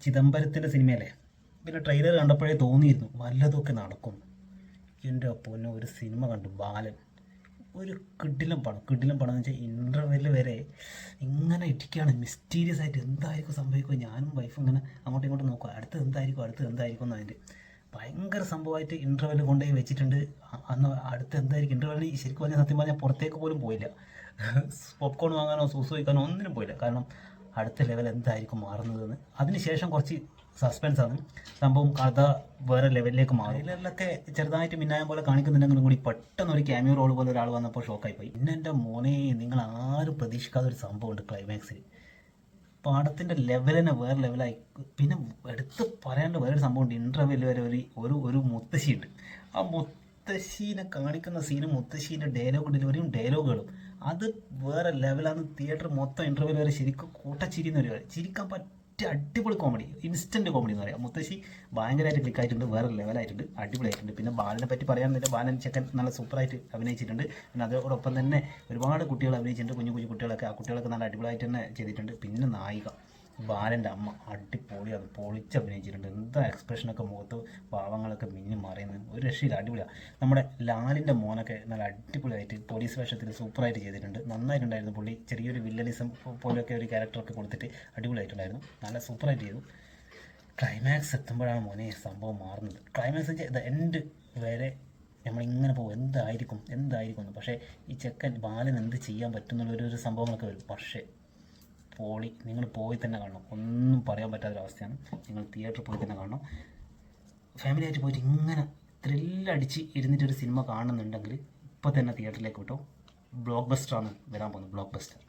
ചിദംബരത്തിൻ്റെ സിനിമയല്ലേ, പിന്നെ ട്രെയിലർ കണ്ടപ്പോഴേ തോന്നിയിരുന്നു വല്ലതൊക്കെ നടക്കും. എൻ്റെ പൊന്നോ, ഒരു സിനിമ കണ്ടു, ബാലൻ. ഒരു കിടിലം പടം എന്ന് വെച്ചാൽ ഇൻ്റർവെല്ല് വരെ ഇങ്ങനെ ഇരിക്കുകയാണ് മിസ്റ്റീരിയസ് ആയിട്ട്. എന്തായിരിക്കും സംഭവിക്കുക? ഞാനും വൈഫും ഇങ്ങനെ അങ്ങോട്ടും ഇങ്ങോട്ടും നോക്കുക, അടുത്ത് എന്തായിരിക്കും എന്നതിൻ്റെ ഭയങ്കര സംഭവമായിട്ട് ഇൻ്റർവെല്ല് കൊണ്ടുപോയി വെച്ചിട്ടുണ്ട്. അന്ന് അടുത്ത് എന്തായിരിക്കും ഇൻ്റർവെല്ലിന് ശരിക്കും പറഞ്ഞാൽ സത്യം പറഞ്ഞാൽ പുറത്തേക്ക് പോലും പോയില്ല. പോപ്കോൺ വാങ്ങാനോ സൂസ് വയ്ക്കാനോ ഒന്നിനും പോയില്ല. കാരണം അടുത്ത ലെവൽ എന്തായിരിക്കും മാറുന്നതെന്ന്. അതിനുശേഷം കുറച്ച് സസ്പെൻസാണ് സംഭവം. കഥ വേറെ ലെവലിലേക്ക് മാറി. ട്രെയിലറിലൊക്കെ ചെറുതായിട്ട് മിന്നായം പോലെ കാണിക്കുന്നുണ്ടെങ്കിലും കൂടി പെട്ടെന്ന് ഒരു ക്യാമിയോ റോൾ പോലെ ഒരാൾ വന്നപ്പോൾ ഷോക്കായി പോയി. പിന്നെ എൻ്റെ മോനെ, നിങ്ങൾ ആരും പ്രതീക്ഷിക്കാത്ത ഒരു സംഭവമുണ്ട് ക്ലൈമാക്സിൽ. പടത്തിൻ്റെ ലെവൽ തന്നെ വേറെ ലെവലായി. പിന്നെ എടുത്ത് പറയാണ്ട് വേറൊരു സംഭവമുണ്ട്. ഇൻ്റർവെല് വരെ ഒരു മുത്തശ്ശിയുണ്ട്. ആ മുത്തശ്ശീനെ കാണിക്കുന്ന സീനും മുത്തശ്ശീൻ്റെ ഡയലോഗ് ഡെലിവറിയും ഡയലോഗുകളും അത് വേറെ ലെവലാണ്. തിയേറ്റർ മൊത്തം ഇൻ്റർവെല് വരെ ശരിക്കും കൂട്ടച്ചിരിക്കുന്ന ഒരു ചിരിക്കാൻ പറ്റിയ അടിപൊളി കോമഡി, ഇൻസ്റ്റൻറ്റ് കോമഡി എന്ന് പറയാം. മുത്തശ്ശി ഭയങ്കരമായിട്ട് ക്ലിക്കായിട്ടുണ്ട്, വേറെ ലെവലായിട്ടുണ്ട്, അടിപൊളിയായിട്ടുണ്ട്. പിന്നെ ബാലനെ പറ്റി പറയാമെന്നില്ല, ബാലൻ ചെക്കൻ നല്ല സൂപ്പറായിട്ട് അഭിനയിച്ചിട്ടുണ്ട്. പിന്നെ അതോടൊപ്പം തന്നെ ഒരുപാട് കുട്ടികൾ അഭിനയിച്ചിട്ടുണ്ട്, കുഞ്ഞു കുട്ടികളൊക്കെ. ആ കുട്ടികളൊക്കെ നല്ല അടിപൊളിയായിട്ട് തന്നെ ചെയ്തിട്ടുണ്ട്. പിന്നെ നായിക ബാലൻ്റെ അമ്മ അടിപൊളിയാണ്, പൊളിച്ച് അഭിനയിച്ചിട്ടുണ്ട്. എന്താ എക്സ്പ്രഷനൊക്കെ മുഖത്ത്, പാവങ്ങളൊക്കെ മിന്നി മറിയുന്നത്, ഒരു രക്ഷയില്ല, അടിപൊളിയാണ്. നമ്മുടെ ലാലിൻ്റെ മോനൊക്കെ നല്ല അടിപൊളിയായിട്ട് പോലീസ് വേഷത്തിൽ സൂപ്പറായിട്ട് ചെയ്തിട്ടുണ്ട്. നന്നായിട്ടുണ്ടായിരുന്നു. പുള്ളി ചെറിയൊരു വില്ലനിസം പോലെയൊക്കെ ഒരു ക്യാരക്ടറൊക്കെ കൊടുത്തിട്ട് അടിപൊളിയായിട്ടുണ്ടായിരുന്നു. നല്ല സൂപ്പറായിട്ട് ചെയ്തു. ക്ലൈമാക്സ് എത്തുമ്പോഴാണ് മോനെ സംഭവം മാറുന്നത്. ക്ലൈമാക്സ് ദ എൻഡ് വരെ നമ്മളിങ്ങനെ പോകും, എന്തായിരിക്കും എന്ന്. പക്ഷേ ഈ ചെക്കൻ ബാലൻ എന്ത് ചെയ്യാൻ പറ്റുന്നുള്ളൊരു സംഭവങ്ങളൊക്കെ വരും. പക്ഷേ പോളി, നിങ്ങൾ പോയി തന്നെ കാണണം. ഒന്നും പറയാൻ പറ്റാത്തൊരവസ്ഥയാണ്. നിങ്ങൾ തിയേറ്ററിൽ പോയി തന്നെ കാണണം. ഫാമിലി ആയിട്ട് പോയിട്ട് ഇങ്ങനെ ത്രില്ലടിച്ച് ഇരുന്നിട്ടൊരു സിനിമ കാണുന്നുണ്ടെങ്കിൽ ഇപ്പോൾ തന്നെ തിയേറ്ററിലേക്ക് വിട്ടോ. ബ്ലോക്ക് ബസ്റ്ററാണ് വരാൻ പോകുന്നത്, ബ്ലോക്ക് ബസ്റ്റർ.